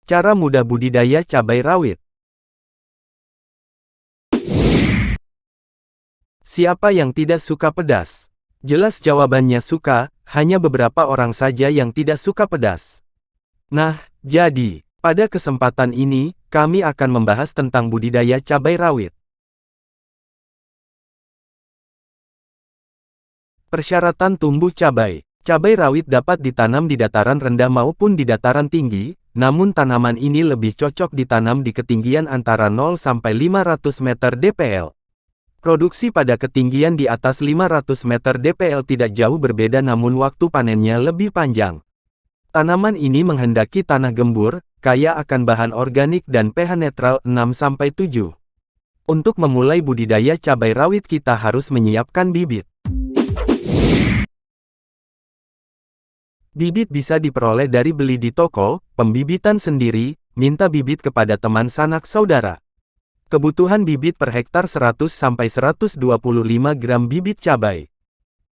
Cara mudah budidaya cabai rawit. Siapa yang tidak suka pedas? Jelas jawabannya suka, hanya beberapa orang saja yang tidak suka pedas. Nah, jadi, pada kesempatan ini, kami akan membahas tentang budidaya cabai rawit. Persyaratan tumbuh cabai. Cabai rawit dapat ditanam di dataran rendah maupun di dataran tinggi, namun tanaman ini lebih cocok ditanam di ketinggian antara 0 sampai 500 meter dpl. Produksi pada ketinggian di atas 500 meter dpl tidak jauh berbeda namun waktu panennya lebih panjang. Tanaman ini menghendaki tanah gembur, kaya akan bahan organik dan pH netral 6-7. Untuk memulai budidaya cabai rawit kita harus menyiapkan bibit. Bibit bisa diperoleh dari beli di toko, pembibitan sendiri, minta bibit kepada teman sanak saudara. Kebutuhan bibit per hektar 100-125 gram bibit cabai.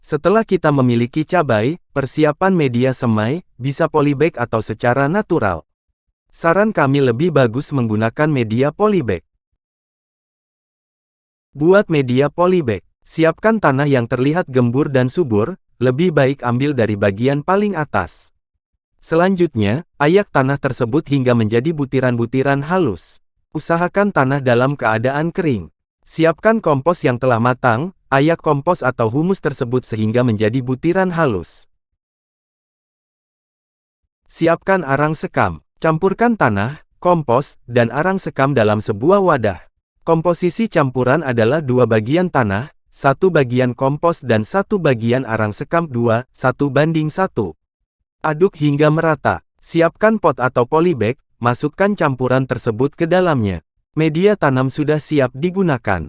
Setelah kita memiliki cabai, persiapan media semai, bisa polybag atau secara natural. Saran kami lebih bagus menggunakan media polybag. Buat media polybag, siapkan tanah yang terlihat gembur dan subur, lebih baik ambil dari bagian paling atas. Selanjutnya, ayak tanah tersebut hingga menjadi butiran-butiran halus. Usahakan tanah dalam keadaan kering. Siapkan kompos yang telah matang, ayak kompos atau humus tersebut sehingga menjadi butiran halus. Siapkan arang sekam. Campurkan tanah, kompos, dan arang sekam dalam sebuah wadah. Komposisi campuran adalah 2 bagian tanah, 1 bagian kompos dan 1 bagian arang sekam 2:1. Aduk hingga merata. Siapkan pot atau polybag, masukkan campuran tersebut ke dalamnya. Media tanam sudah siap digunakan.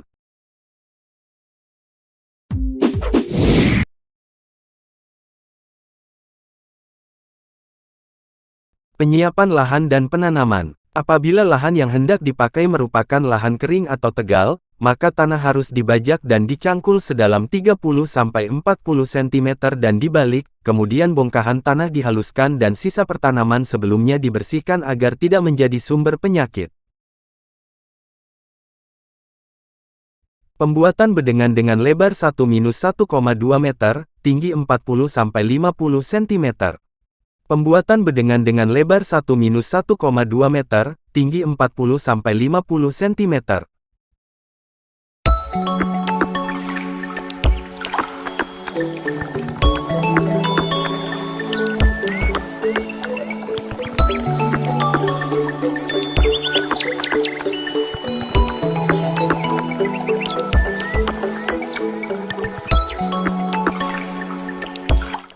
Penyiapan lahan dan penanaman. Apabila lahan yang hendak dipakai merupakan lahan kering atau tegal, maka tanah harus dibajak dan dicangkul sedalam 30-40 cm dan dibalik, kemudian bongkahan tanah dihaluskan dan sisa pertanaman sebelumnya dibersihkan agar tidak menjadi sumber penyakit. Pembuatan bedengan dengan lebar 1-1,2 meter, tinggi 40-50 cm. Pembuatan bedengan dengan lebar 1-1,2 meter, tinggi 40-50 cm.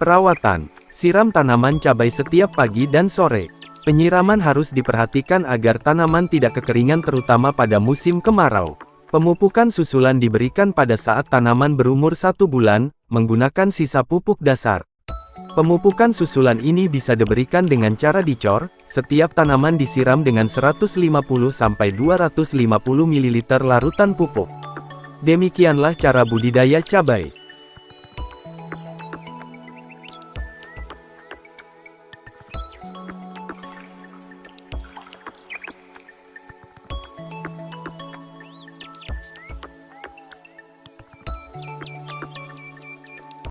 Perawatan. Siram tanaman cabai setiap pagi dan sore. Penyiraman harus diperhatikan agar tanaman tidak kekeringan terutama pada musim kemarau. Pemupukan susulan diberikan pada saat tanaman berumur 1 bulan, menggunakan sisa pupuk dasar. Pemupukan susulan ini bisa diberikan dengan cara dicor, setiap tanaman disiram dengan 150-250 ml larutan pupuk. Demikianlah cara budidaya cabai.